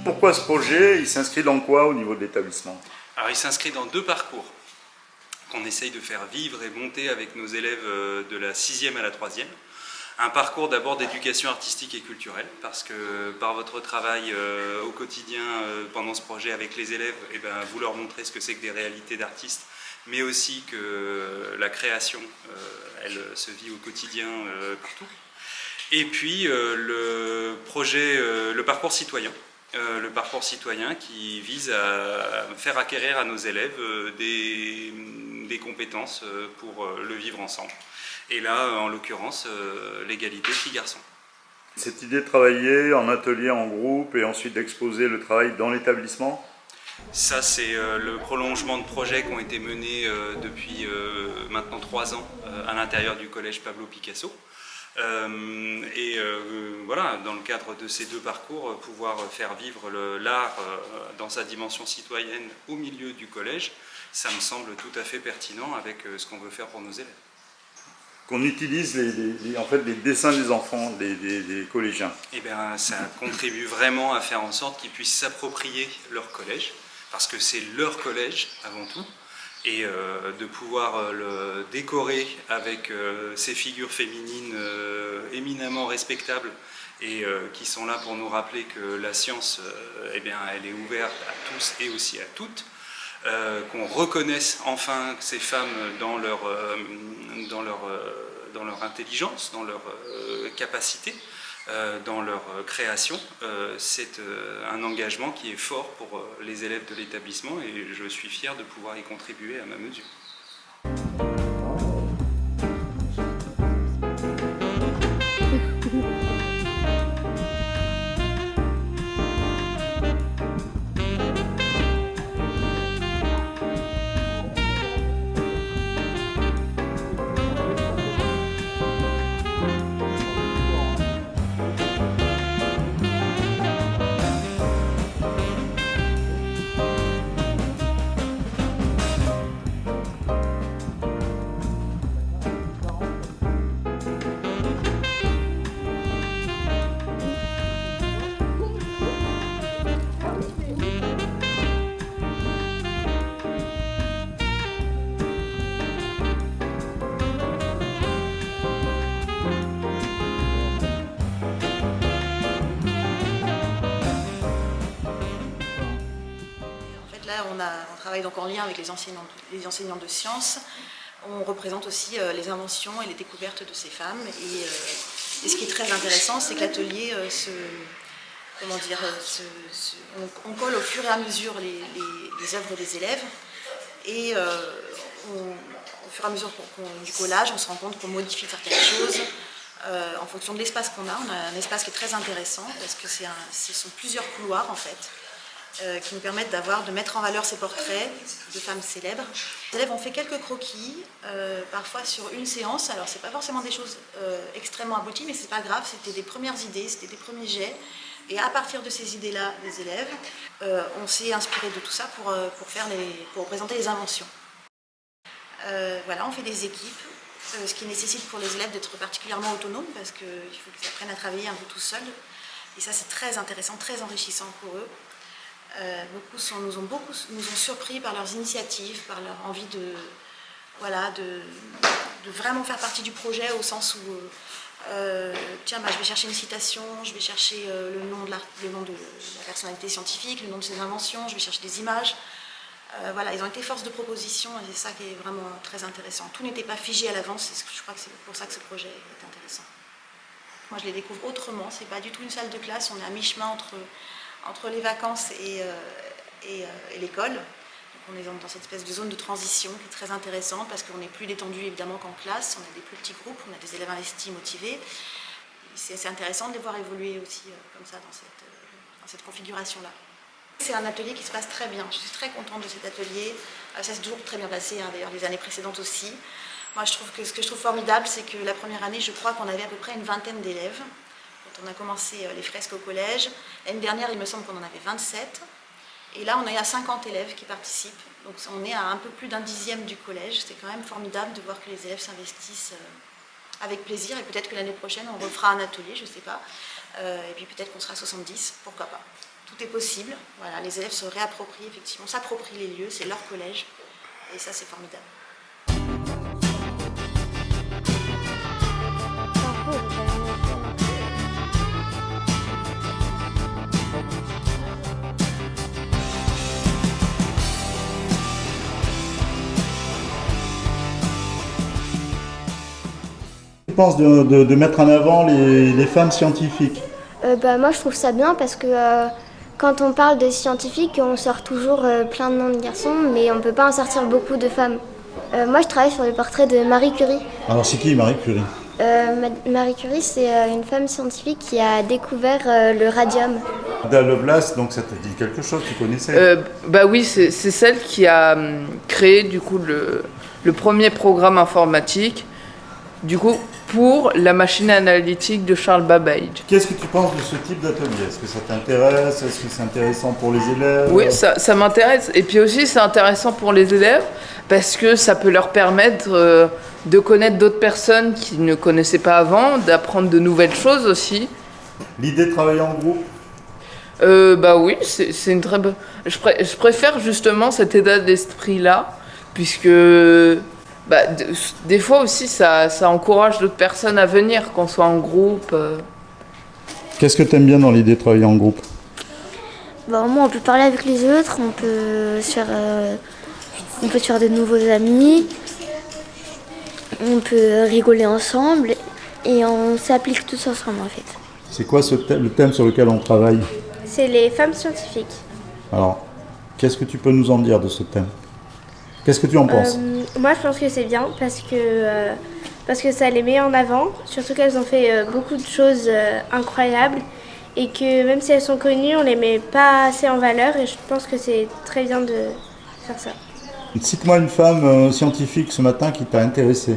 Pourquoi ce projet? Il s'inscrit dans quoi au niveau de l'établissement? Alors il s'inscrit dans 2 parcours qu'on essaye de faire vivre et monter avec nos élèves de la 6e à la 3e. Un parcours d'abord d'éducation artistique et culturelle, parce que par votre travail au quotidien pendant ce projet avec les élèves, vous leur montrez ce que c'est que des réalités d'artistes, mais aussi que la création, elle se vit au quotidien partout. Et puis le parcours citoyen. Le parcours citoyen qui vise à faire acquérir à nos élèves des compétences pour le vivre ensemble. Et là, en l'occurrence, l'égalité filles-garçons. Cette idée de travailler en atelier, en groupe, et ensuite d'exposer le travail dans l'établissement? Ça, c'est le prolongement de projets qui ont été menés depuis maintenant 3 ans à l'intérieur du collège Pablo Picasso. Voilà, dans le cadre de ces 2 parcours, pouvoir faire vivre l'art dans sa dimension citoyenne au milieu du collège, ça me semble tout à fait pertinent avec ce qu'on veut faire pour nos élèves. Qu'on utilise en fait, les dessins des enfants, des collégiens. Eh bien, ça contribue vraiment à faire en sorte qu'ils puissent s'approprier leur collège, parce que c'est leur collège avant tout, et de pouvoir le décorer avec ces figures féminines éminemment respectables et qui sont là pour nous rappeler que la science, elle est ouverte à tous et aussi à toutes, qu'on reconnaisse enfin ces femmes dans leur intelligence, dans leur capacité, dans leur création. C'est un engagement qui est fort pour les élèves de l'établissement et je suis fier de pouvoir y contribuer à ma mesure. On travaille donc en lien avec les enseignants de sciences. On représente aussi les inventions et les découvertes de ces femmes. Et ce qui est très intéressant, c'est que l'atelier on colle au fur et à mesure les œuvres des élèves. Et au fur et à mesure du collage, on se rend compte qu'on modifie certaines choses. En fonction de l'espace qu'on a, on a un espace qui est très intéressant parce que ce sont plusieurs couloirs en fait. Qui nous permettent de mettre en valeur ces portraits de femmes célèbres. Les élèves ont fait quelques croquis, parfois sur une séance. Alors c'est pas forcément des choses extrêmement abouties, mais c'est pas grave, c'était des premières idées, c'était des premiers jets. Et à partir de ces idées-là des élèves, on s'est inspiré de tout ça pour présenter les inventions. Voilà, on fait des équipes, ce qui nécessite pour les élèves d'être particulièrement autonomes parce qu'il faut qu'ils apprennent à travailler un peu tout seuls. Et ça c'est très intéressant, très enrichissant pour eux. Beaucoup nous ont surpris par leurs initiatives, par leur envie de vraiment faire partie du projet au sens où je vais chercher une citation, je vais chercher le nom de la personnalité scientifique, le nom de ses inventions, je vais chercher des images. Ils ont été force de proposition et c'est ça qui est vraiment très intéressant. Tout n'était pas figé à l'avance, je crois que c'est pour ça que ce projet est intéressant. Moi je les découvre autrement, c'est pas du tout une salle de classe, on est à mi-chemin entre les vacances et l'école. Donc on est dans cette espèce de zone de transition qui est très intéressante parce qu'on n'est plus détendu évidemment qu'en classe, on a des plus petits groupes, on a des élèves investis, motivés. C'est intéressant de les voir évoluer aussi comme ça dans cette configuration-là. C'est un atelier qui se passe très bien, je suis très contente de cet atelier. Ça s'est toujours très bien passé, d'ailleurs les années précédentes aussi. Moi ce que je trouve formidable, c'est que la première année, je crois qu'on avait à peu près une vingtaine d'élèves. On a commencé les fresques au collège. L'année dernière, il me semble qu'on en avait 27. Et là, on est à 50 élèves qui participent. Donc on est à un peu plus d'un dixième du collège. C'est quand même formidable de voir que les élèves s'investissent avec plaisir. Et peut-être que l'année prochaine, on refera un atelier, je ne sais pas. Et puis peut-être qu'on sera 70, pourquoi pas. Tout est possible. Voilà, les élèves se réapproprient, effectivement, s'approprient les lieux, c'est leur collège. Et ça, c'est formidable. Tu penses de mettre en avant les femmes scientifiques? Moi je trouve ça bien parce que quand on parle de scientifiques, on sort toujours plein de noms de garçons, mais on ne peut pas en sortir beaucoup de femmes. Moi je travaille sur le portrait de Marie Curie. Alors c'est qui Marie Curie? Marie Curie, c'est une femme scientifique qui a découvert le radium. Ada Lovelace, donc ça te dit quelque chose, tu connaissais? Oui, c'est celle qui a créé du coup le premier programme informatique, du coup pour la machine analytique de Charles Babbage. Qu'est-ce que tu penses de ce type d'atelier? Est-ce que ça t'intéresse? Est-ce que c'est intéressant pour les élèves? Oui, ça m'intéresse. Et puis aussi, c'est intéressant pour les élèves parce que ça peut leur permettre de connaître d'autres personnes qu'ils ne connaissaient pas avant, d'apprendre de nouvelles choses aussi. L'idée de travailler en groupe? Oui, c'est une très bonne... Je préfère justement cet état d'esprit-là, puisque des fois aussi, ça encourage d'autres personnes à venir, qu'on soit en groupe. Qu'est-ce que tu aimes bien dans l'idée de travailler en groupe? Au moins on peut parler avec les autres, on peut se faire de nouveaux amis, on peut rigoler ensemble et on s'applique tous ensemble en fait. C'est quoi le thème sur lequel on travaille? C'est les femmes scientifiques. Alors, qu'est-ce que tu peux nous en dire de ce thème? Qu'est-ce que tu en penses? Moi, je pense que c'est bien parce que ça les met en avant, surtout qu'elles ont fait beaucoup de choses incroyables et que même si elles sont connues, on les met pas assez en valeur et je pense que c'est très bien de faire ça. Cite-moi une femme scientifique ce matin qui t'a intéressé.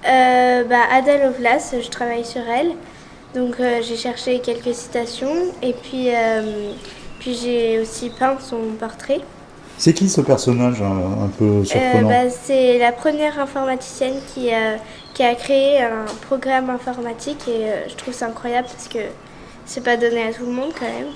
Ada Lovelace, je travaille sur elle, donc j'ai cherché quelques citations et puis j'ai aussi peint son portrait. C'est qui ce personnage un peu surprenant? C'est la première informaticienne qui a créé un programme informatique et je trouve ça incroyable parce que c'est pas donné à tout le monde quand même.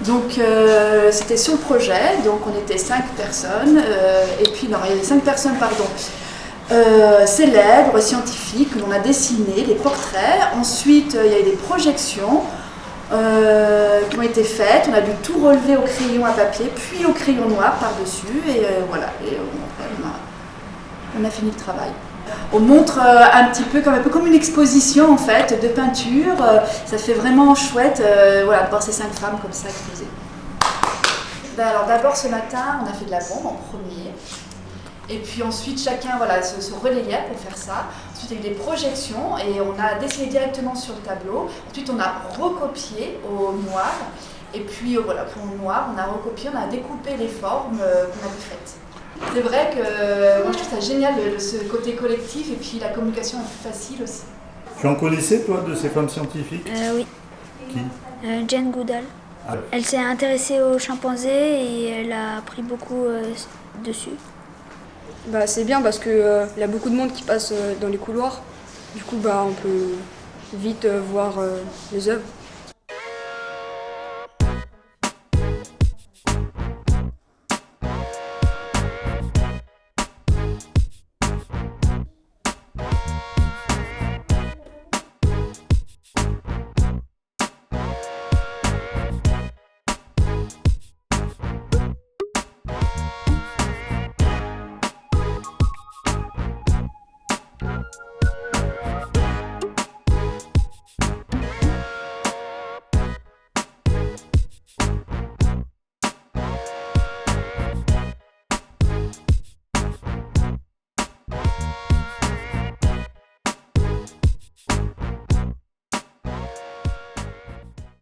Donc c'était son projet, donc on était 5 personnes, et puis non, il y avait 5 personnes, célèbres, scientifiques, que l'on a dessiné, des portraits. Ensuite, il y a eu des projections qui ont été faites. On a dû tout relever au crayon à papier, puis au crayon noir par-dessus, et voilà. Et on a fini le travail. On montre un peu comme une exposition en fait de peinture. Ça fait vraiment chouette de voir ces 5 femmes comme ça exposées. Alors d'abord ce matin, on a fait de la bombe en premier. Et puis ensuite chacun se relayait pour faire ça. Ensuite il y a eu des projections et on a dessiné directement sur le tableau. Ensuite on a recopié au noir. Et puis pour le noir, on a recopié, on a découpé les formes qu'on avait faites. C'est vrai que moi je trouve ça génial ce côté collectif et puis la communication est plus facile aussi. Tu en connaissais toi de ces femmes scientifiques? Oui. Qui? Jane Goodall. Ah. Elle s'est intéressée aux chimpanzés et elle a appris beaucoup dessus. C'est bien parce que y a beaucoup de monde qui passe dans les couloirs. Du coup, on peut vite voir les œuvres.